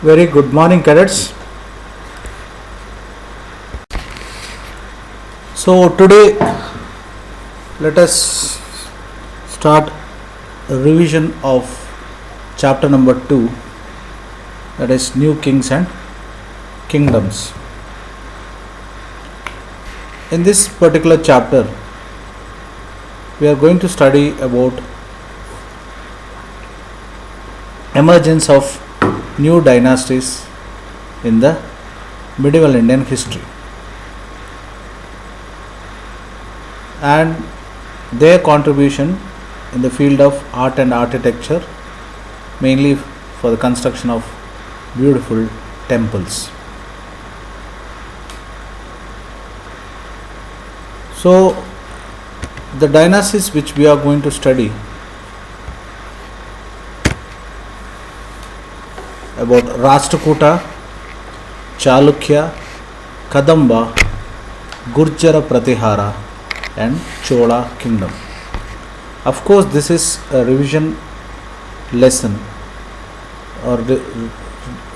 Very good morning, cadets. So, today let us start a revision of chapter number 2, that is New Kings and Kingdoms. In this particular chapter, we are going to study about emergence of new dynasties in the medieval Indian history and their contribution in the field of art and architecture, mainly for the construction of beautiful temples. So, the dynasties which we are going to study about Rashtrakuta, Chalukya, Kadamba, Gurjara Pratihara and Chola kingdom. Of course, this is a revision lesson or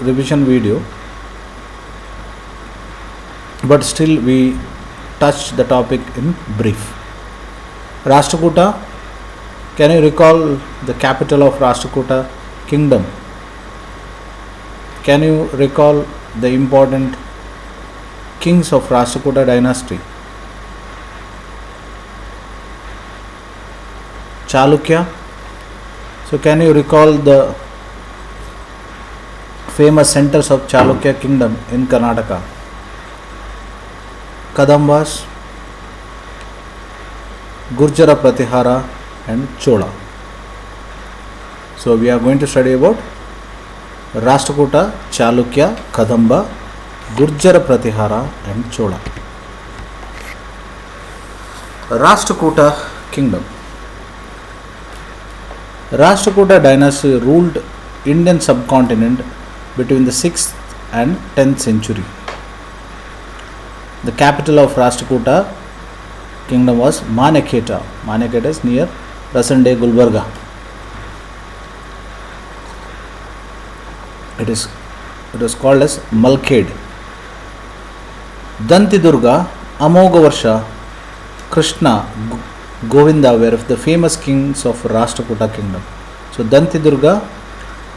revision video, but still we touch the topic in brief. Rashtrakuta, can you recall the capital of Rashtrakuta kingdom? Can you recall the important kings of Rashtrakuta dynasty? Chalukya. So can you recall the famous centers of Chalukya kingdom in Karnataka? Kadambas, Gurjara Pratihara and Chola. So we are going to study about Rashtrakuta, Chalukya, Kadamba, Gurjara Pratihara and Chola. Rashtrakuta kingdom. Rashtrakuta dynasty ruled Indian subcontinent between the 6th and 10th century. The capital of Rashtrakuta kingdom was Manekheta. Manekheta is near present day Gulbarga. It was called as Malkhed. Dantidurga, Amoghavarsha, Krishna, Govinda were the famous kings of Rashtrakuta kingdom. So Dantidurga,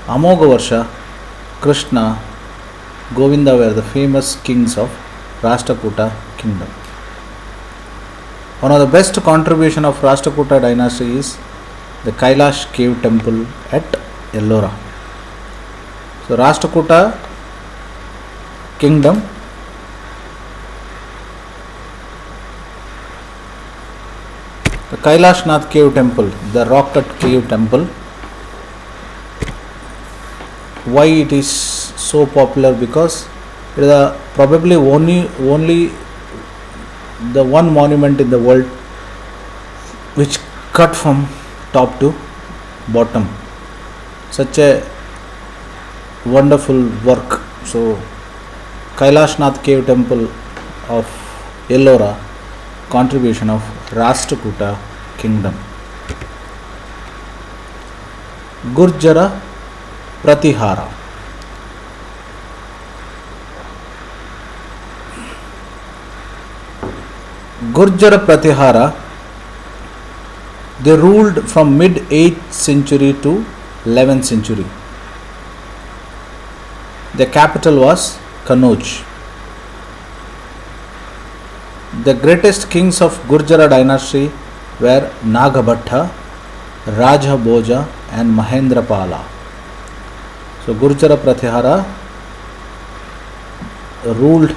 Amoghavarsha, Krishna, Govinda were the famous kings of Rashtrakuta kingdom. One of the best contribution of Rashtrakuta dynasty is the Kailash cave temple at Ellora. So Rashtrakuta kingdom the Kailashnath cave temple, the rock cut cave temple. Why it is so popular? Because it is probably only the one monument in the world which cut from top to bottom. Such a wonderful work. So Kailashnath cave temple of Ellora, contribution of Rashtrakuta kingdom. Gurjara Pratihara. Gurjara Pratihara, they ruled from mid 8th century to 11th century. The capital was Kanauj. The greatest kings of Gurjara dynasty were Nagabhatta, Raja Bhoja and Mahendrapala. So Gurjara Pratihara ruled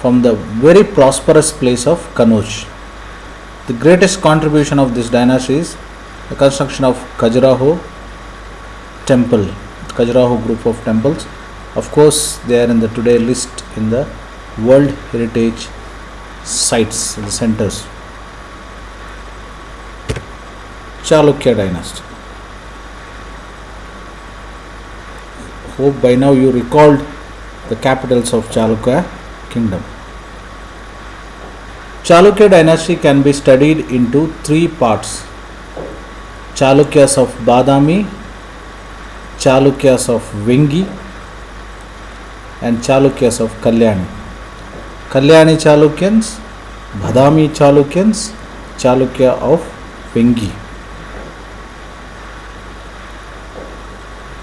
from the very prosperous place of Kanauj. The greatest contribution of this dynasty is the construction of Khajuraho temple, Khajuraho group of temples. Of course, they are in the today list in the World Heritage sites, the centers. Chalukya dynasty. Hope by now you recalled the capitals of Chalukya kingdom. Chalukya dynasty can be studied into three parts: Chalukyas of Badami, Chalukyas of Vengi and Chalukyas of Kalyani. Kalyani Chalukyans, Badami Chalukyans, Chalukya of Vengi.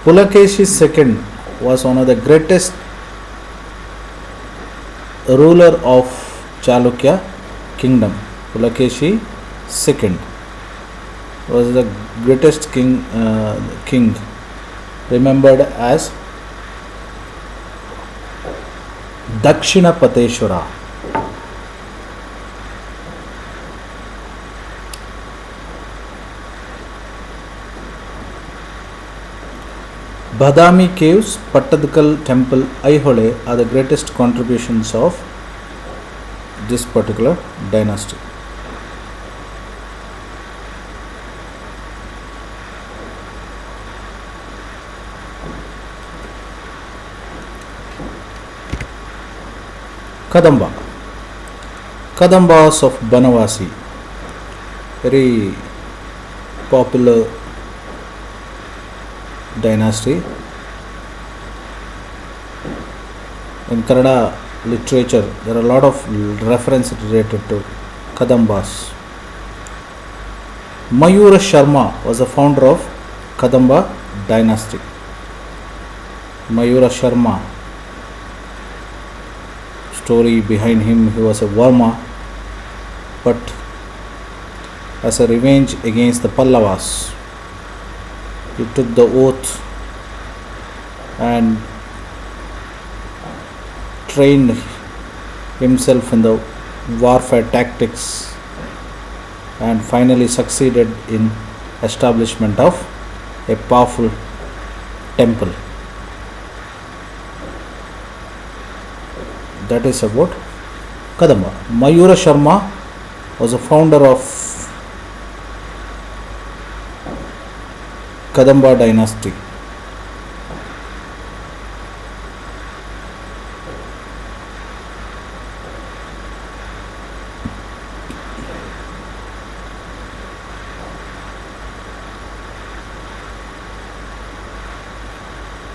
Pulakeshi II was one of the greatest ruler of Chalukya kingdom. Pulakeshi II was the greatest king remembered as Dakshinapateshwara. Badami caves, Pattadakal temple, Aihole are the greatest contributions of this particular dynasty. Kadamba. Kadambas of Banavasi, very popular dynasty. In Kannada literature, there are a lot of references related to Kadambas. Mayura Sharma was the founder of Kadamba dynasty. Mayura Sharma, story behind him, he was a Varma, but as a revenge against the Pallavas, he took the oath and trained himself in the warfare tactics and finally succeeded in establishment of a powerful temple. That is about Kadamba. Mayura Sharma was a founder of Kadamba dynasty.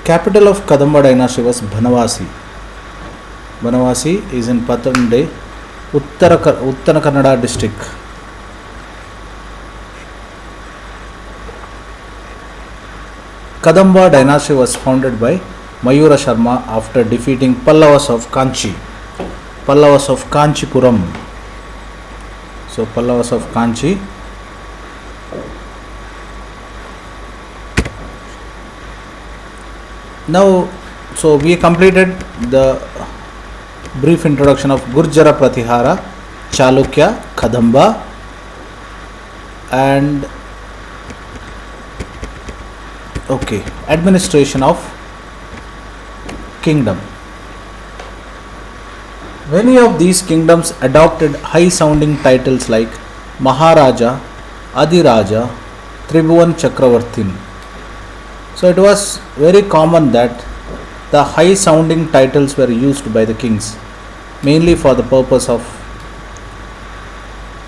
Capital of Kadamba dynasty was Banavasi. Banavasi is in Pathande, Uttara Kannada district. Kadamba dynasty was founded by Mayura Sharma after defeating Pallavas of Kanchi. Pallavas of Kanchipuram. So Pallavas of Kanchi. Now, so we completed the brief introduction of Gurjara Pratihara, Chalukya, Kadamba, and administration of kingdom. Many of these kingdoms adopted high sounding titles like Maharaja, Adiraja, Tribhuvan Chakravartin. So it was very common that the high sounding titles were used by the kings mainly for the purpose of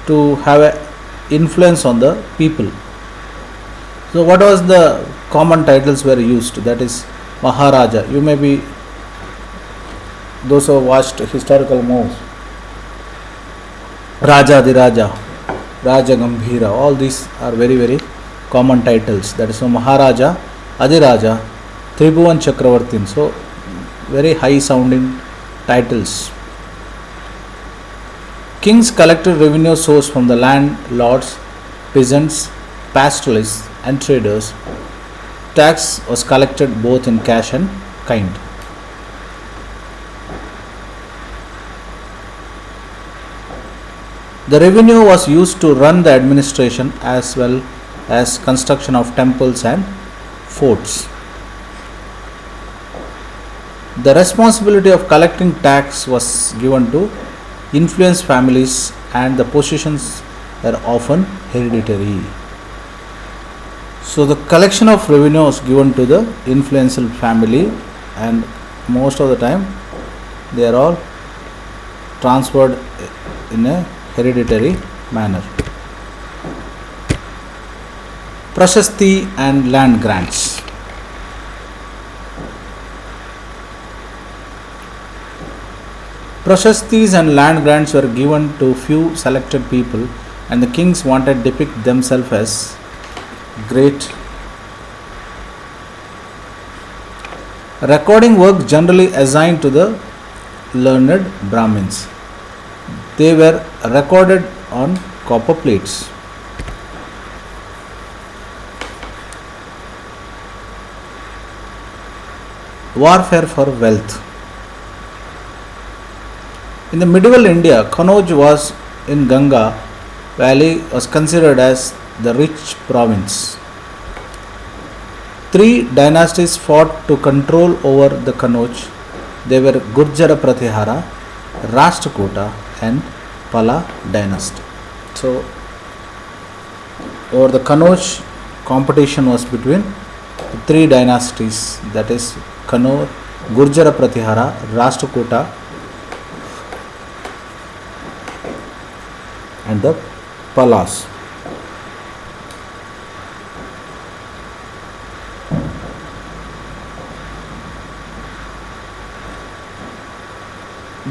to have an influence on the people. So what was the common titles were used? That is Maharaja. You may be those who have watched historical movies. Raja Adiraja, Raja Gambhira, all these are very very common titles. That is so Maharaja, Adiraja, Tribhuvan Chakravartin. So very high sounding titles. Kings collected revenue source from the landlords, peasants, pastoralists and traders. Tax was collected both in cash and kind. The revenue was used to run the administration as well as construction of temples and forts. The responsibility of collecting tax was given to influenced families and the positions were often hereditary. So the collection of revenue was given to the influential family and most of the time they are all transferred in a hereditary manner. Prashasti and land grants. Prashastis and land grants were given to few selected people, and the kings wanted to depict themselves as great. Recording work generally assigned to the learned Brahmins. They were recorded on copper plates. Warfare for wealth. In the medieval India, Kanauj was in Ganga Valley was considered as the rich province. Three dynasties fought to control over the Kanauj. They were Gurjara Pratihara, Rashtrakuta and Pala dynasty. So, over the Kanauj, competition was between the three dynasties, that is Kanauj, Gurjara Pratihara, Rashtrakuta and the Palas.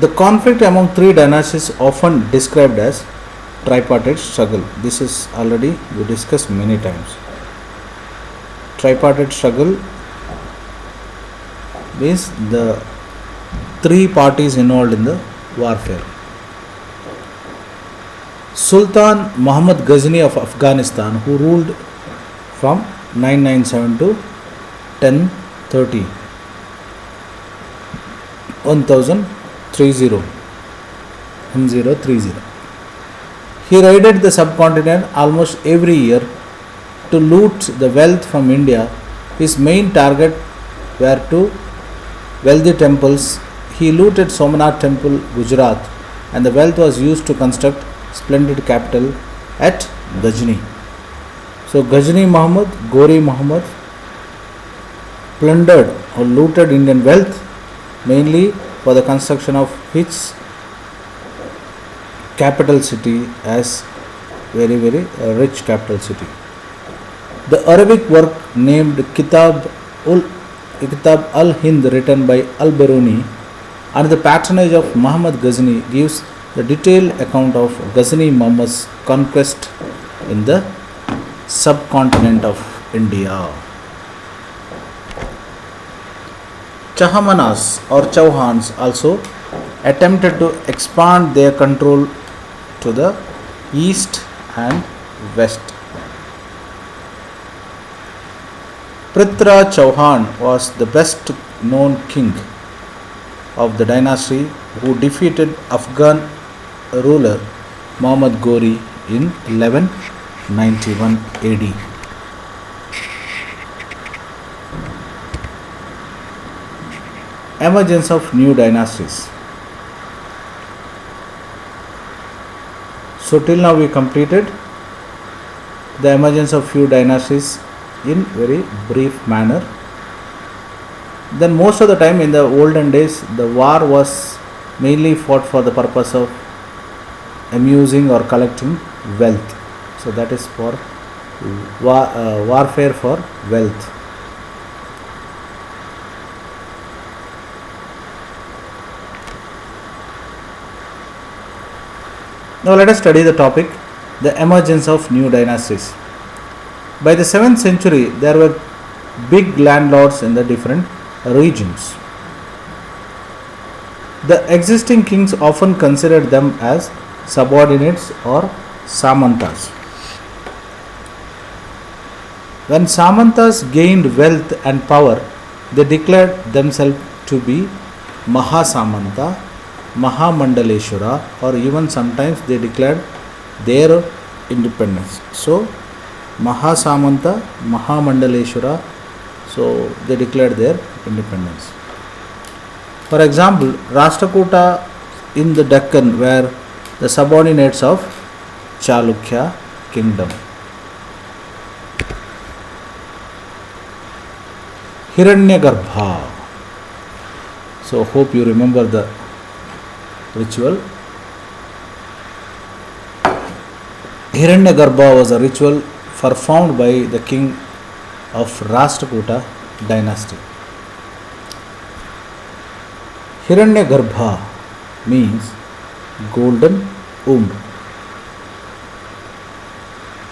The conflict among three dynasties often described as tripartite struggle. This is already we discussed many times. Tripartite struggle means the three parties involved in the warfare. Sultan Muhammad Ghazni of Afghanistan, who ruled from 997 to 1030, 1030. He raided the subcontinent almost every year to loot the wealth from India. His main target were two wealthy temples. He looted Somnath temple, Gujarat, and the wealth was used to construct splendid capital at Ghazni. So Ghazni Muhammad, Ghori Muhammad plundered or looted Indian wealth mainly for the construction of his capital city as very rich capital city. The Arabic work named Kitab al-Hind, written by Al-Biruni under the patronage of Muhammad Ghazni, gives the detailed account of Ghazni Muhammad's conquest in the subcontinent of India. Chahamanas or Chauhans also attempted to expand their control to the east and west. Prithra Chauhan was the best known king of the dynasty who defeated Afghan ruler Muhammad Ghori in 1191 AD. Emergence of new dynasties. So till now we completed the emergence of few dynasties in very brief manner. Then most of the time in the olden days the war was mainly fought for the purpose of amusing or collecting wealth. So that is for warfare for wealth. Now let us study the topic, the emergence of new dynasties. By the 7th century, there were big landlords in the different regions. The existing kings often considered them as subordinates or samantas. When samantas gained wealth and power, they declared themselves to be Mahasamanta, Mahamandaleshwara, or even sometimes they declared their independence. So Mahasamanta, Mahamandaleshwara, so they declared their independence. For example, Rashtrakuta in the Deccan were the subordinates of Chalukya kingdom. Hiranyagarbha. So hope you remember the ritual. Hiranyagarbha was a ritual performed by the king of Rashtrakuta dynasty. Hiranyagarbha means golden womb.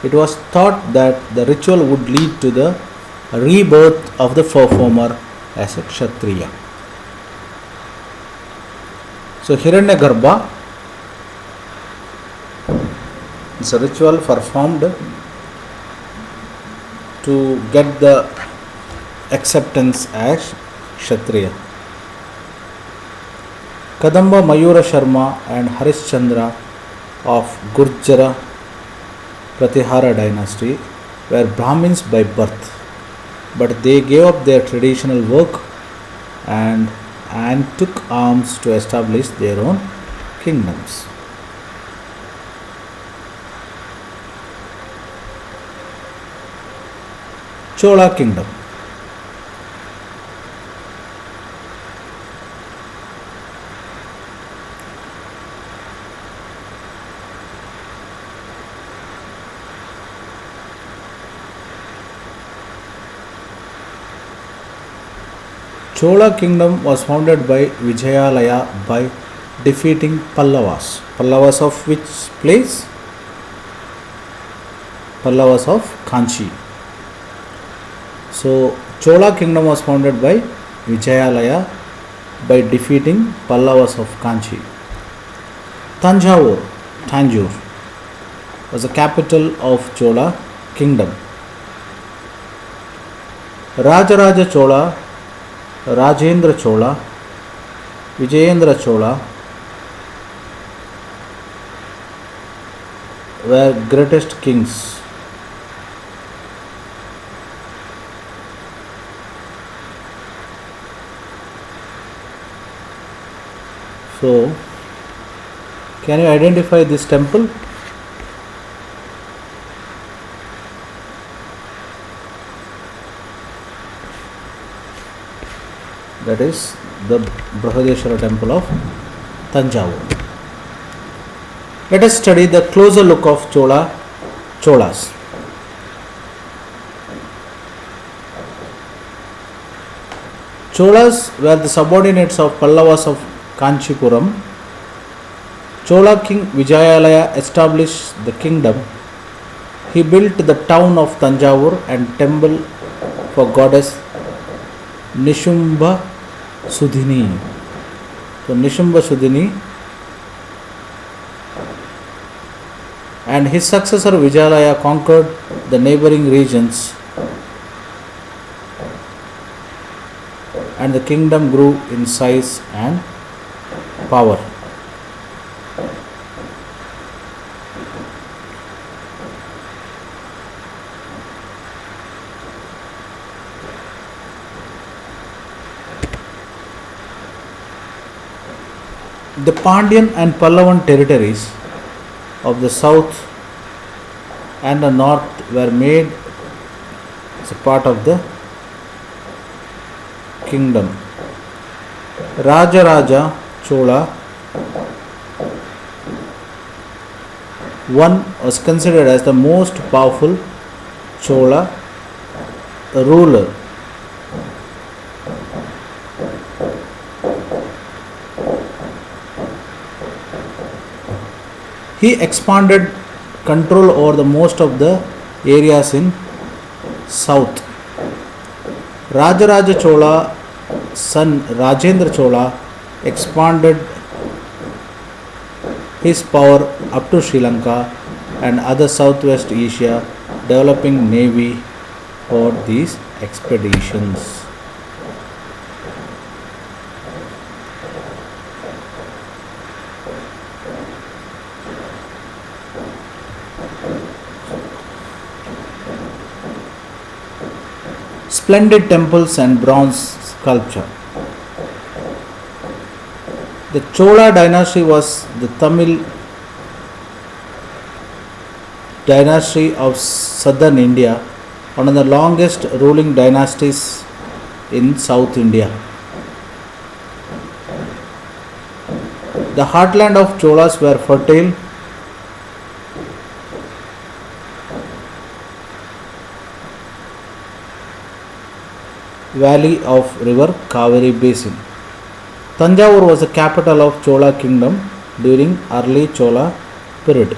It was thought that the ritual would lead to the rebirth of the performer as a Kshatriya. So Hiranyagarbha is a ritual performed to get the acceptance as Kshatriya. Kadamba Mayura Sharma and Harishchandra of Gurjara Pratihara dynasty were Brahmins by birth, but they gave up their traditional work and took arms to establish their own kingdoms. Chola Kingdom. Chola kingdom was founded by Vijayalaya by defeating Pallavas. Pallavas of which place? Pallavas of Kanchi. So Chola kingdom was founded by Vijayalaya by defeating Pallavas of Kanchi. Tanjore was the capital of Chola kingdom. Rajaraja Chola, Rajendra Chola, Vijayendra Chola were greatest kings. So, can you identify this temple? That is the Brihadeshwara temple of Tanjavur. Let us study the closer look of Cholas. Cholas were the subordinates of Pallavas of Kanchipuram. Chola king Vijayalaya established the kingdom. He built the town of Tanjavur and temple for goddess Nishumbha Sudhini. So Nishumbha Sudhini and his successor Vijayalaya conquered the neighboring regions and the kingdom grew in size and power. The Pandyan and Pallavan territories of the south and the north were made as a part of the kingdom. Rajaraja Chola I was considered as the most powerful Chola ruler. He expanded control over the most of the areas in south. Rajaraja Chola son Rajendra Chola expanded his power up to Sri Lanka and other Southwest Asia, developing navy for these expeditions. Splendid temples and bronze sculpture. The Chola dynasty was the Tamil dynasty of southern India, one of the longest ruling dynasties in South India. The heartland of Cholas were fertile. Valley of river Kaveri basin. Tanjavur was the capital of Chola kingdom during early Chola period.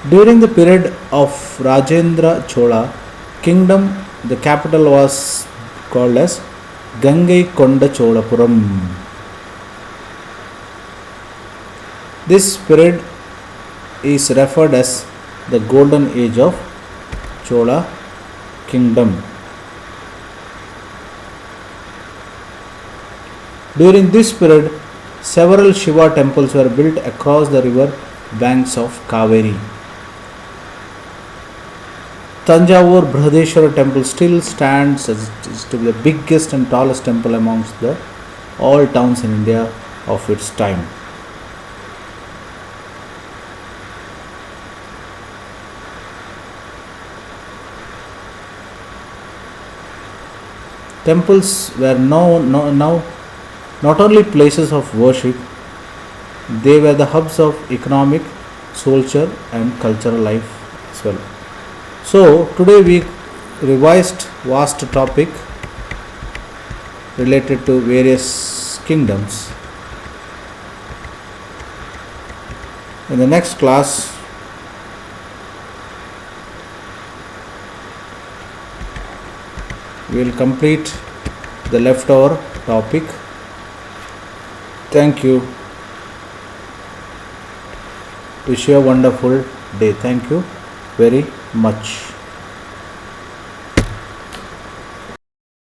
During the period of Rajendra Chola kingdom, the capital was called as Gangaikonda Cholapuram. This period is referred as the golden age of Chola kingdom. During this period, several Shiva temples were built across the river banks of Kaveri. Tanjavur Brihadeshwara temple still stands as to be the biggest and tallest temple amongst the all towns in India of its time. Temples were now not only places of worship, they were the hubs of economic, social and cultural life as well. So today we revised vast topic related to various kingdoms. In the next class, we will complete the leftover topic. Thank you. Wish you a wonderful day. Thank you very much.